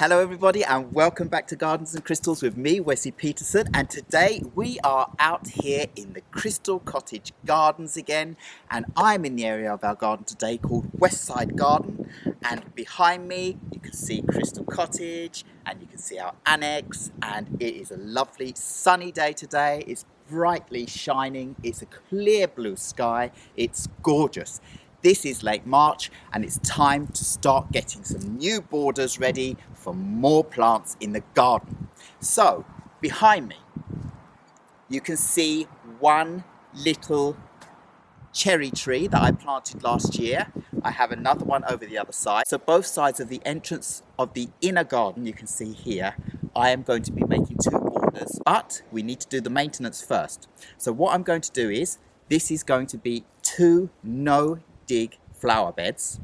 Hello everybody and welcome back to Gardens and Crystals with me, Wesley Peterson, and today we are out here in the Crystal Cottage Gardens again, and I'm in the area of our garden today called Westside Garden, and behind me you can see Crystal Cottage and you can see our annex, and it is a lovely sunny day today. It's brightly shining, it's a clear blue sky, it's gorgeous. This is late March and it's time to start getting some new borders ready for more plants in the garden. So behind me you can see one little cherry tree that I planted last year. I have another one over the other side. So both sides of the entrance of the inner garden, you can see here, I am going to be making two borders, but we need to do the maintenance first. So what I'm going to do is, this is going to be two no-dig flower beds,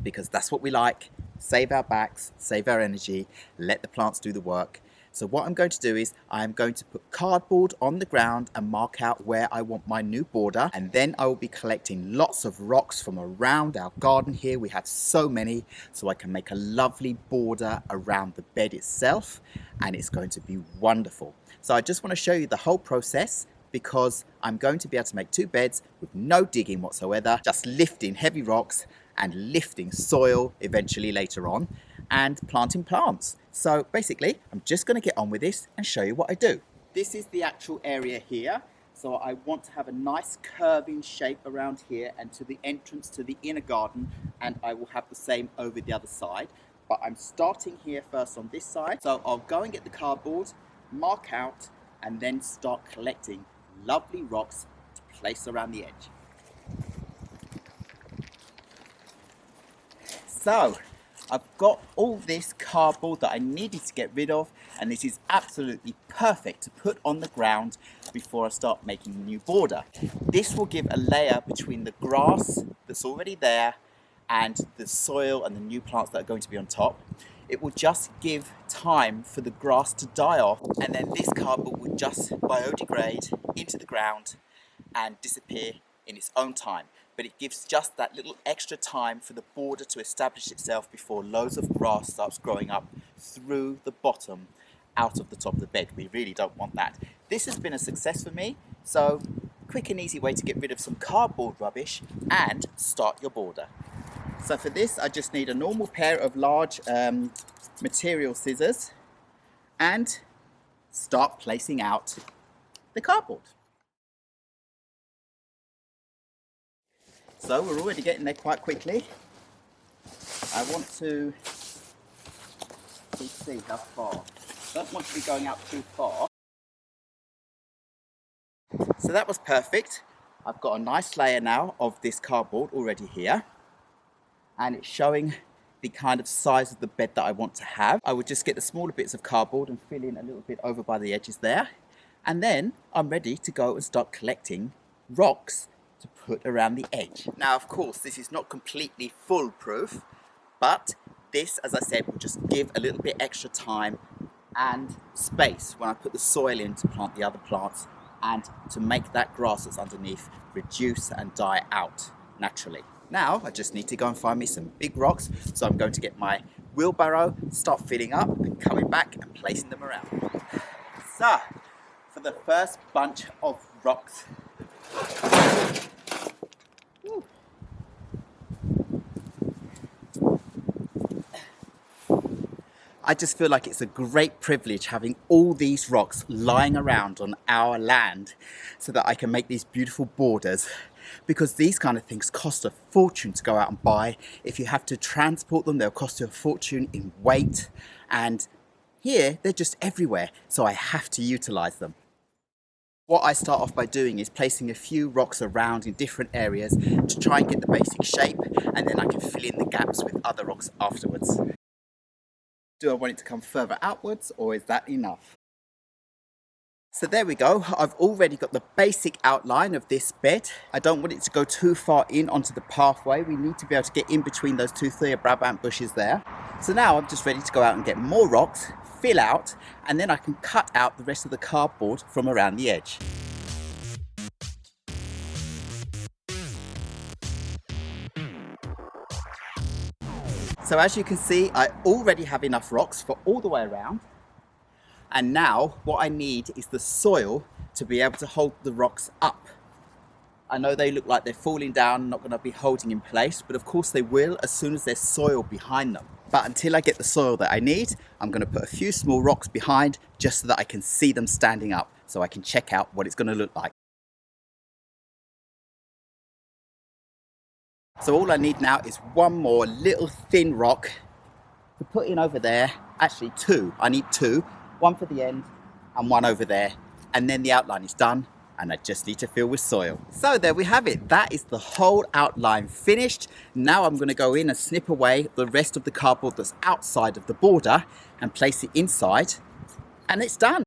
because that's what we like. Save our backs, save our energy, let the plants do the work. So what I'm going to do is I'm going to put cardboard on the ground and mark out where I want my new border, and then I will be collecting lots of rocks from around our garden here. We have so many, so I can make a lovely border around the bed itself, and it's going to be wonderful. So I just want to show you the whole process, because I'm going to be able to make two beds with no digging whatsoever, just lifting heavy rocks and lifting soil eventually later on, and planting plants. So basically I'm just going to get on with this and show you what I do. This is the actual area here, so I want to have a nice curving shape around here and to the entrance to the inner garden, and I will have the same over the other side, but I'm starting here first on this side. So I'll go and get the cardboard, mark out, and then start collecting lovely rocks to place around the edge. So I've got all this cardboard that I needed to get rid of, and this is absolutely perfect to put on the ground before I start making a new border. This will give a layer between the grass that's already there and the soil and the new plants that are going to be on top. It will just give time for the grass to die off, and then this cardboard will just biodegrade into the ground and disappear in its own time. But it gives just that little extra time for the border to establish itself before loads of grass starts growing up through the bottom out of the top of the bed. We really don't want that. This has been a success for me, so quick and easy way to get rid of some cardboard rubbish and start your border. So for this I just need a normal pair of large material scissors and start placing out the cardboard. So we're already getting there quite quickly. I want to see how far. Don't want to be going out too far. So that was perfect. I've got a nice layer now of this cardboard already here, and it's showing the kind of size of the bed that I want to have. I would just get the smaller bits of cardboard and fill in a little bit over by the edges there, and then I'm ready to go and start collecting rocks to put around the edge. Now of course this is not completely foolproof, but this, as I said, will just give a little bit extra time and space when I put the soil in to plant the other plants, and to make that grass that's underneath reduce and die out naturally. Now I just need to go and find me some big rocks, so I'm going to get my wheelbarrow, start filling up and coming back and placing them around. So for the first bunch of rocks, I just feel like it's a great privilege having all these rocks lying around on our land so that I can make these beautiful borders, because these kind of things cost a fortune to go out and buy. If you have to transport them, they'll cost you a fortune in weight, and here they're just everywhere, so I have to utilize them. What I start off by doing is placing a few rocks around in different areas to try and get the basic shape, and then I can fill in the gaps with other rocks afterwards. Do I want it to come further outwards, or is that enough? So there we go. I've already got the basic outline of this bed. I don't want it to go too far in onto the pathway. We need to be able to get in between those two Brabant bushes there. So now I'm just ready to go out and get more rocks, fill out, and then I can cut out the rest of the cardboard from around the edge. So as you can see, I already have enough rocks for all the way around. And now what I need is the soil to be able to hold the rocks up. I know they look like they're falling down, not going to be holding in place, but of course they will as soon as there's soil behind them. But until I get the soil that I need, I'm going to put a few small rocks behind just so that I can see them standing up, so I can check out what it's going to look like. So all I need now is one more little thin rock to put in over there. Actually two, I need two, one for the end and one over there, and then the outline is done and I just need to fill with soil. So there we have it, that is the whole outline finished. Now I'm going to go in and snip away the rest of the cardboard that's outside of the border and place it inside, and it's done.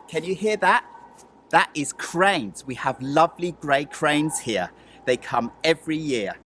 Can you hear that? That is cranes. We have lovely grey cranes here. They come every year.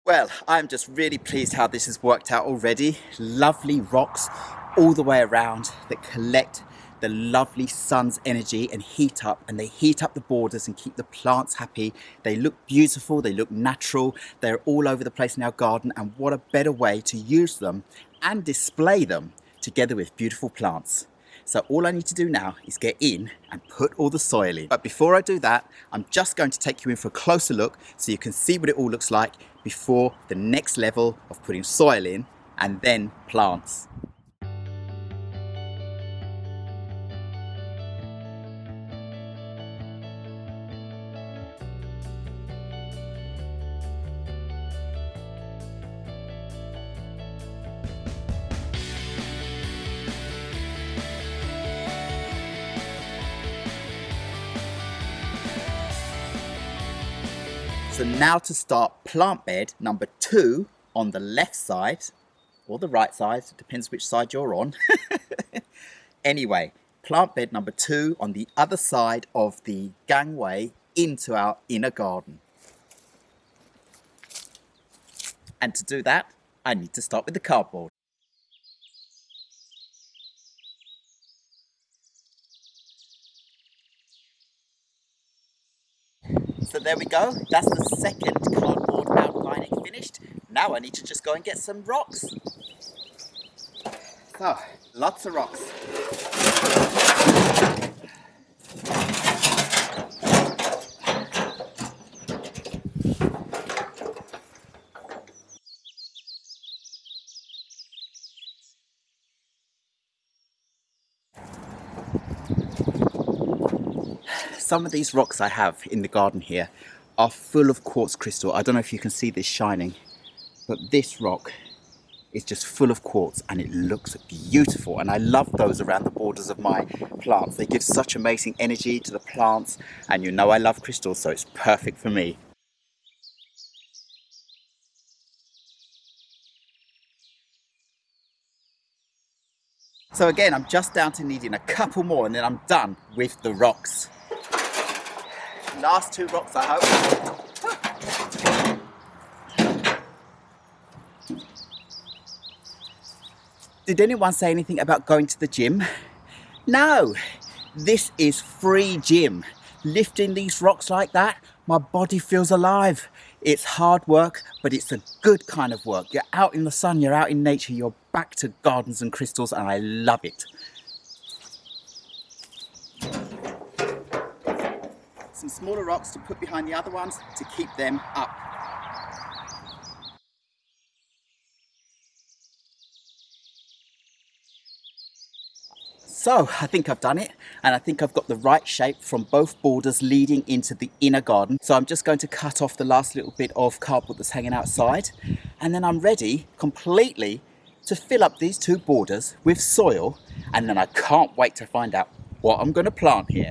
Well, I'm just really pleased how this has worked out already. Lovely rocks all the way around that collect the lovely sun's energy and heat up, and they heat up the borders and keep the plants happy. They look beautiful, they look natural, they're all over the place in our garden, and what a better way to use them and display them together with beautiful plants. So all I need to do now is get in and put all the soil in. But before I do that, I'm just going to take you in for a closer look so you can see what it all looks like before the next level of putting soil in and then plants. So now to start plant bed number 2 on the left side, or the right side, it depends which side you're on. Anyway, plant bed number 2 on the other side of the gangway into our inner garden. And to do that, I need to start with the cardboard. So there we go, that's the second cardboard outlining finished. Now I need to just go and get some rocks. So, lots of rocks. Some of these rocks I have in the garden here are full of quartz crystal. I don't know if you can see this shining, but this rock is just full of quartz and it looks beautiful, and I love those around the borders of my plants. They give such amazing energy to the plants, and you know I love crystals, so it's perfect for me. So again, I'm just down to needing a couple more and then I'm done with the rocks. Last 2 rocks, I hope. Did anyone say anything about going to the gym? No, this is free gym. Lifting these rocks like that, my body feels alive. It's hard work, but it's a good kind of work. You're out in the sun, you're out in nature, you're back to Gardens and Crystals, and I love it. Some smaller rocks to put behind the other ones to keep them up. So I think I've done it, and I think I've got the right shape from both borders leading into the inner garden. So I'm just going to cut off the last little bit of cardboard that's hanging outside, and then I'm ready completely to fill up these 2 borders with soil, and then I can't wait to find out what I'm going to plant here.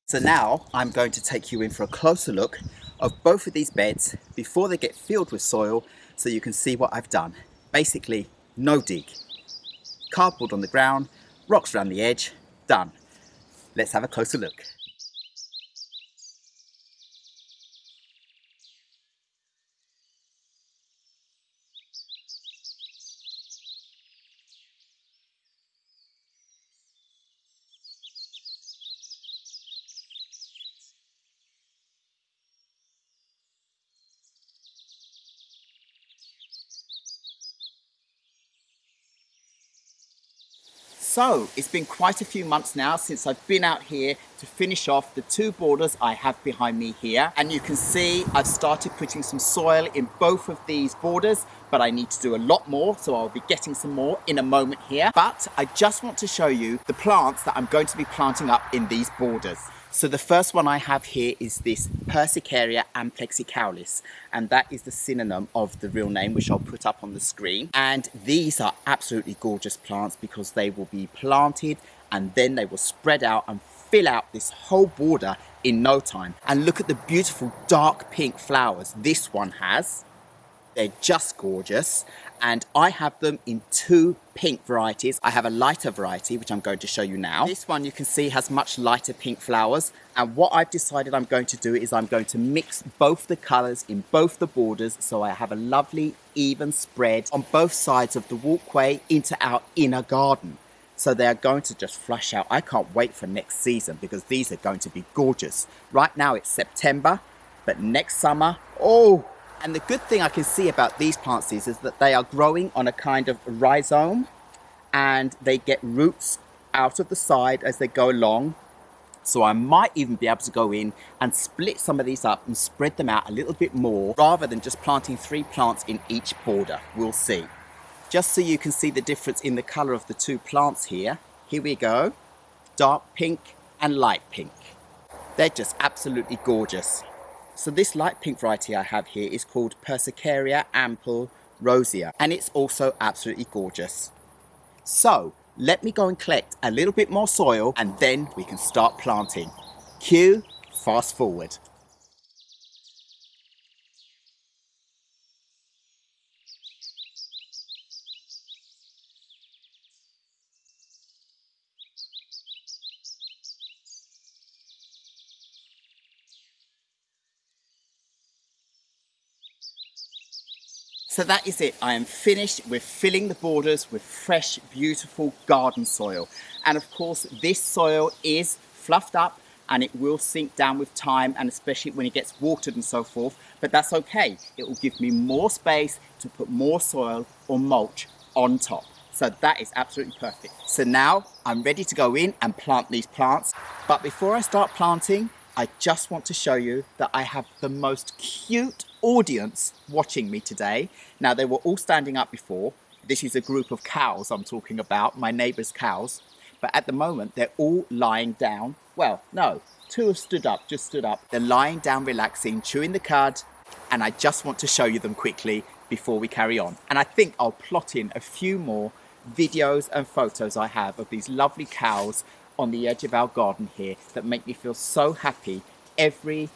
So now I'm going to take you in for a closer look of both of these beds before they get filled with soil, so you can see what I've done. Basically, no dig. Cardboard on the ground, rocks around the edge, done. Let's have a closer look. So it's been quite a few months now since I've been out here to finish off the 2 borders I have behind me here. And you can see I've started putting some soil in both of these borders, but I need to do a lot more. So I'll be getting some more in a moment here. But I just want to show you the plants that I'm going to be planting up in these borders. So the first one I have here is this Persicaria amplexicaulis, and that is the synonym of the real name, which I'll put up on the screen. And these are absolutely gorgeous plants because they will be planted and then they will spread out and fill out this whole border in no time. And look at the beautiful dark pink flowers this one has. They're just gorgeous, and I have them in 2 pink varieties. I have a lighter variety, which I'm going to show you now. This one you can see has much lighter pink flowers, and what I've decided I'm going to do is I'm going to mix both the colours in both the borders, so I have a lovely even spread on both sides of the walkway into our inner garden. So they're going to just flush out. I can't wait for next season because these are going to be gorgeous. Right now it's September, but next summer, oh! And the good thing I can see about these plants is that they are growing on a kind of rhizome, and they get roots out of the side as they go along. So I might even be able to go in and split some of these up and spread them out a little bit more rather than just planting 3 plants in each border. We'll see. Just so you can see the difference in the colour of the 2 plants here. Here we go. Dark pink and light pink. They're just absolutely gorgeous. So this light pink variety I have here is called Persicaria amplexicaulis Rosea, and it's also absolutely gorgeous. So let me go and collect a little bit more soil and then we can start planting. Cue fast forward. So that is it. I am finished with filling the borders with fresh, beautiful garden soil. And of course, this soil is fluffed up and it will sink down with time, and especially when it gets watered and so forth. But that's okay. It will give me more space to put more soil or mulch on top. So that is absolutely perfect. So now I'm ready to go in and plant these plants. But before I start planting, I just want to show you that I have the most cute audience watching me today. Now, they were all standing up before. This is a group of cows I'm talking about, my neighbour's cows. But at the moment, they're all lying down. Well, no, 2 have stood up, just stood up. They're lying down, relaxing, chewing the cud. And I just want to show you them quickly before we carry on. And I think I'll plot in a few more videos and photos I have of these lovely cows on the edge of our garden here that make me feel so happy. Every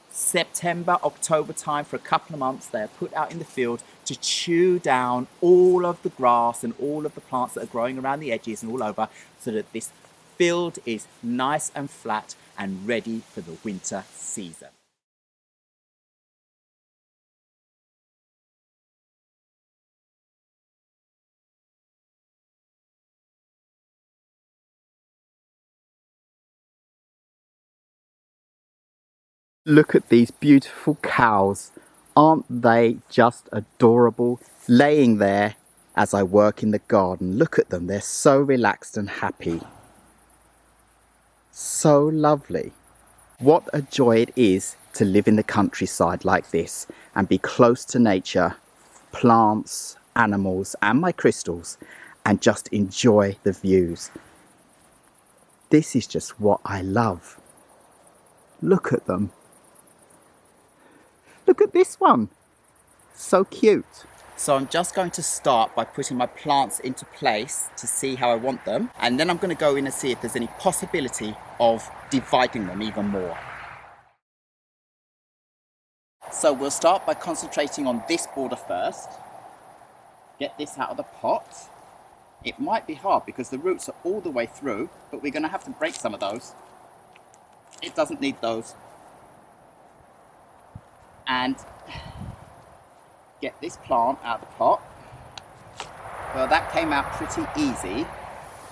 September, October time, for a couple of months, they're put out in the field to chew down all of the grass and all of the plants that are growing around the edges and all over, so that this field is nice and flat and ready for the winter season. Look at these beautiful cows. Aren't they just adorable? Laying there as I work in the garden. Look at them. They're so relaxed and happy. So lovely. What a joy it is to live in the countryside like this and be close to nature, plants, animals, and my crystals, and just enjoy the views. This is just what I love. Look at them. Look at this one. So cute. So I'm just going to start by putting my plants into place to see how I want them. And then I'm going to go in and see if there's any possibility of dividing them even more. So we'll start by concentrating on this border first. Get this out of the pot. It might be hard because the roots are all the way through, but we're going to have to break some of those. It doesn't need those. And get this plant out of the pot. Well, that came out pretty easy,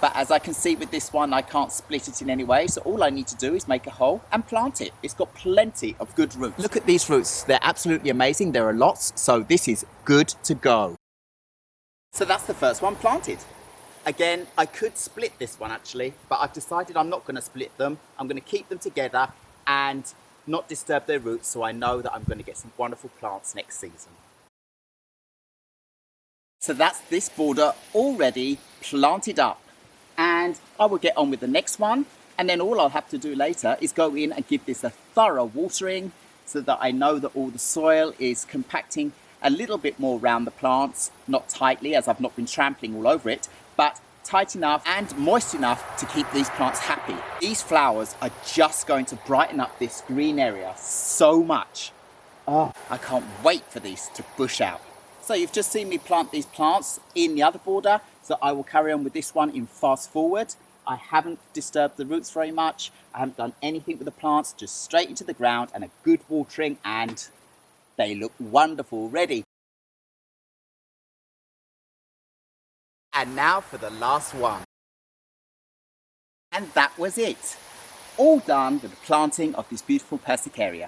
but as I can see with this one, I can't split it in any way, so all I need to do is make a hole and plant it. It's got plenty of good roots. Look at these roots. They're absolutely amazing. There are lots, so this is good to go. So that's the first one planted. Again, I could split this one actually, but I've decided I'm not going to split them. I'm going to keep them together and not disturb their roots, so I know that I'm going to get some wonderful plants next season. So that's this border already planted up, and I will get on with the next one, and then all I'll have to do later is go in and give this a thorough watering so that I know that all the soil is compacting a little bit more around the plants, not tightly as I've not been trampling all over it, but tight enough and moist enough to keep these plants happy. These flowers are just going to brighten up this green area so much. Oh, I can't wait for these to bush out. So you've just seen me plant these plants in the other border, so I will carry on with this one in fast forward. I haven't disturbed the roots very much. I haven't done anything with the plants, just straight into the ground and a good watering, and they look wonderful already. And now for the last one. And that was it. All done with the planting of this beautiful Persicaria.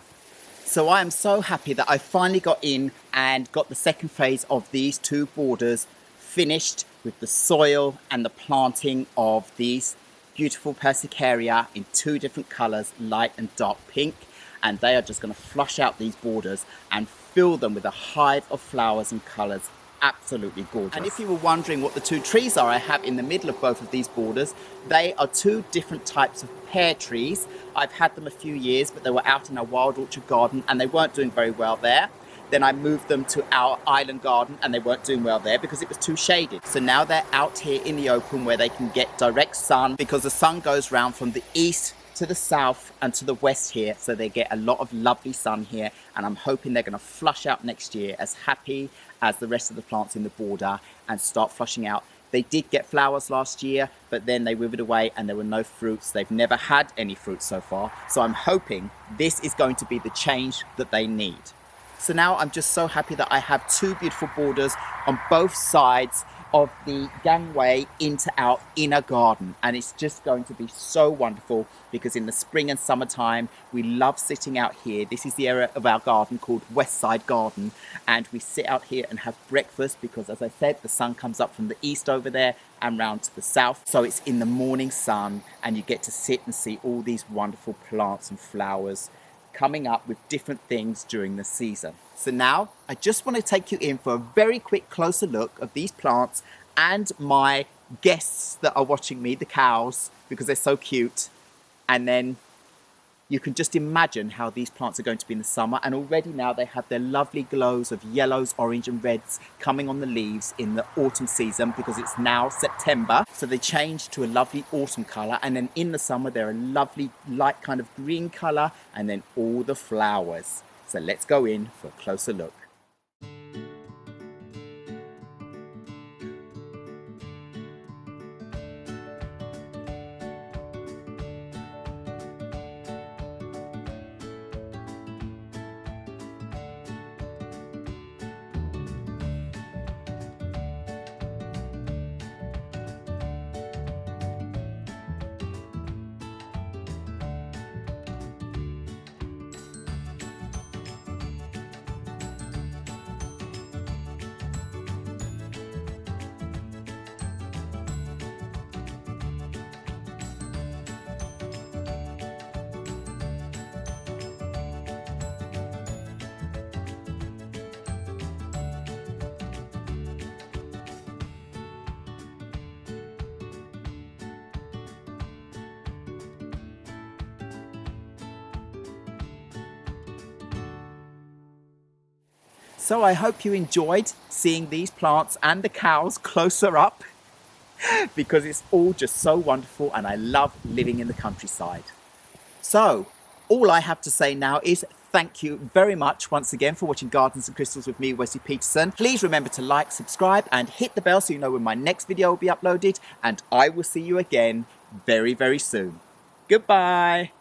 So I am so happy that I finally got in and got the second phase of these two borders finished with the soil and the planting of these beautiful Persicaria in two different colours, light and dark pink. And they are just going to flush out these borders and fill them with a hive of flowers and colours. Absolutely gorgeous. And if you were wondering what the two trees are I have in the middle of both of these borders, they are two different types of pear trees. I've had them a few years, but they were out in our wild orchard garden and they weren't doing very well there. Then I moved them to our island garden and they weren't doing well there because it was too shaded. So now they're out here in the open where they can get direct sun, because the sun goes round from the east to the south and to the west here, so they get a lot of lovely sun here, and I'm hoping they're going to flush out next year as happy as the rest of the plants in the border and start flushing out. They did get flowers last year, but then they withered away and there were no fruits. They've never had any fruits so far, so I'm hoping this is going to be the change that they need. So now I'm just so happy that I have two beautiful borders on both sides of the gangway into our inner garden, and it's just going to be so wonderful because in the spring and summertime we love sitting out here. This is the area of our garden called West Side Garden, and we sit out here and have breakfast because, as I said, the sun comes up from the east over there and round to the south, so it's in the morning sun and you get to sit and see all these wonderful plants and flowers coming up with different things during the season. So now I just want to take you in for a very quick closer look of these plants and my guests that are watching me, the cows, because they're so cute. And then you can just imagine how these plants are going to be in the summer, and already now they have their lovely glows of yellows, orange and reds coming on the leaves in the autumn season because it's now September, so they change to a lovely autumn colour, and then in the summer they're a lovely light kind of green colour, and then all the flowers. So let's go in for a closer look. So I hope you enjoyed seeing these plants and the cows closer up because it's all just so wonderful and I love living in the countryside. So all I have to say now is thank you very much once again for watching Gardens and Crystals with me, Wesley Peterson. Please remember to like, subscribe and hit the bell so you know when my next video will be uploaded, and I will see you again very, very soon. Goodbye.